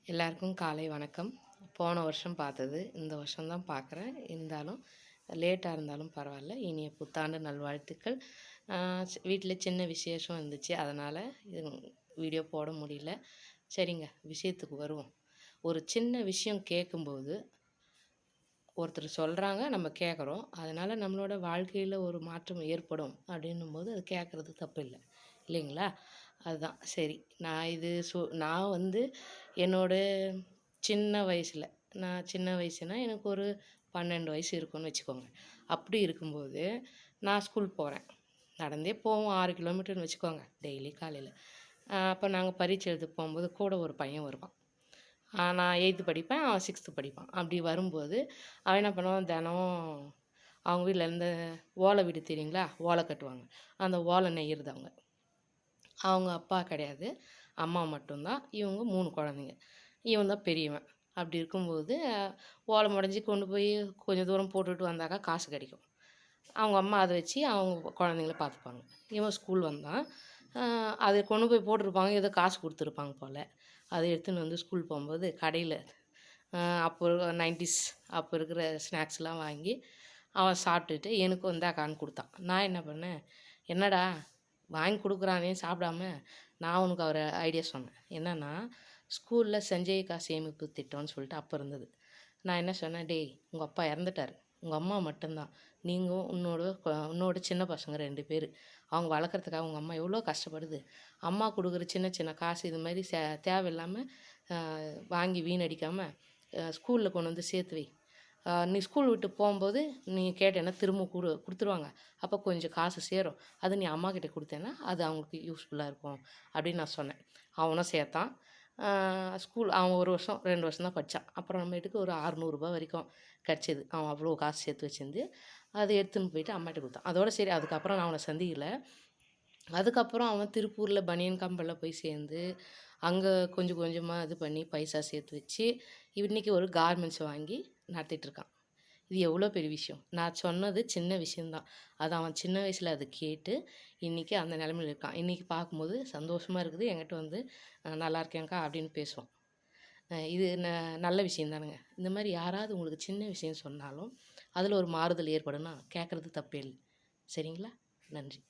எல்லாருக்கும் காலை வணக்கம். போன வருஷம் பார்த்தது இந்த வருஷம் தான் பார்க்குறேன். இருந்தாலும் லேட்டாக இருந்தாலும் பரவாயில்ல. இனிய புத்தாண்டு நல்வாழ்த்துக்கள். வீட்டில் சின்ன விசேஷம் இருந்துச்சு, அதனால் இது வீடியோ போட முடியல. சரிங்க, விஷயத்துக்கு வருவோம். ஒரு சின்ன விஷயம் கேட்கும்போது ஒருத்தர் சொல்கிறாங்க, நம்ம கேட்குறோம். அதனால் நம்மளோட வாழ்க்கையில் ஒரு மாற்றம் ஏற்படும் அப்படின்னும்போது அது கேட்குறது தப்பு இல்லை, இல்லைங்களா? அதுதான் சரி. நான் என்னோட சின்ன வயசில், நான் சின்ன வயசுனா எனக்கு ஒரு 12 வயசு இருக்கும்னு வச்சுக்கோங்க. அப்படி இருக்கும்போது நான் ஸ்கூல் போகிறேன். நடந்தே போவோம், 6 கிலோமீட்டர்னு வச்சுக்கோங்க, டெய்லி காலையில். அப்போ நாங்கள் பரீட்சை எழுத போகும்போது கூட ஒரு பையன் வருவான். நான் 8த் படிப்பேன், அவன் 6த் படிப்பான். அப்படி வரும்போது அவன் என்ன பண்ணுவான், தினம் அவங்க வீட்டில் இந்த ஓலை வீடு தெரியுங்களா, ஓலை கட்டுவாங்க. அந்த ஓலை நெய்கிறது அவங்க. அவங்க அப்பா கிடையாது, அம்மா மட்டும்தான். இவங்க 3 குழந்தைங்க. இவன் தான் பெரியவன். அப்படி இருக்கும்போது ஓலை முடஞ்சி கொண்டு போய் கொஞ்சம் தூரம் போட்டுட்டு வந்தாக்கா காசு கிடைக்கும். அவங்க அம்மா அதை வச்சு அவங்க குழந்தைங்கள பார்த்துப்பாங்க. இவன் ஸ்கூல் வந்தான். அதை கொண்டு போய் போட்டிருப்பாங்க, ஏதோ காசு கொடுத்துருப்பாங்க போல். அதை எடுத்துன்னு வந்து ஸ்கூல் போகும்போது கடையில் அப்போ 90s அப்போ இருக்கிற ஸ்நாக்ஸ்லாம் வாங்கி அவன் சாப்பிட்டுட்டு எனக்கு இந்தாக்கான்னு கொடுத்தான். நான் என்ன பண்ணேன், என்னடா வாங்கி கொடுக்குறானே சாப்பிடாம, நான் உனக்கு ஒரு ஐடியா சொன்னேன். என்னென்னா, ஸ்கூலில் சஞ்சய்கா சேமிப்பு திட்டம்னு சொல்லிட்டு அப்போ இருந்தது. நான் என்ன சொன்னேன், டேய் உங்கள் அப்பா இறந்துட்டார், உங்கள் அம்மா மட்டும்தான், நீங்கள் உன்னோட சின்ன பசங்க 2 பேர், அவங்க வளர்க்குறதுக்காக உங்கள் அம்மா எவ்வளோ கஷ்டப்படுது. அம்மா கொடுக்குற சின்ன சின்ன காசு இது மாதிரி தேவையில்லாமல் வாங்கி வீணடிக்காமல் ஸ்கூலில் கொண்டு வந்து சேர்த்து வை. நீ ஸ்கூல் விட்டு போகும்போது நீ கேட்டேன்னா திரும்ப கொடுத்துருவாங்க. அப்போ கொஞ்சம் காசு சேரும். அது நீ அம்மாக்கிட்ட கொடுத்தேன்னா அது அவங்களுக்கு யூஸ்ஃபுல்லாக இருக்கும் அப்படின்னு நான் சொன்னேன். அவனும் சேர்த்தான். அவன் 1 வருஷம் 2 வருஷம் தான் படித்தான். அப்புறமேட்டுக்கு ஒரு ரூ. 600 வரைக்கும் கிடச்சிது. அவன் அவ்வளோ காசு சேர்த்து வச்சிருந்து அதை எடுத்துன்னு போயிட்டு அம்மாட்ட கொடுத்தான். அதோட சரி, அதுக்கப்புறம் நான் அவனை சந்திக்கல. அதுக்கப்புறம் அவன் திருப்பூரில் பனியன் கம்பெனியில் போய் சேர்ந்து அங்கே கொஞ்சம் கொஞ்சமாக இது பண்ணி பைசா சேர்த்து வச்சு இன்றைக்கி ஒரு கார்மெண்ட்ஸ் வாங்கி நடத்திட்டுருக்கான். இது எவ்வளோ பெரிய விஷயம். நான் சொன்னது சின்ன விஷயந்தான். அது அவன் சின்ன வயசில் அதை கேட்டு இன்றைக்கி அந்த நிலமையில இருக்கான். இன்றைக்கி பார்க்கும்போது சந்தோஷமாக இருக்குது. என்கிட்ட வந்து நல்லா இருக்கேன்க்கா அப்படின்னு பேசுவான். இது நல்ல விஷயம் தானுங்க. இந்த மாதிரி யாராவது உங்களுக்கு சின்ன விஷயம் சொன்னாலும் அதில் ஒரு மாறுதல் ஏற்படும்னா கேட்குறது தப்பே இல்லை. சரிங்களா? நன்றி.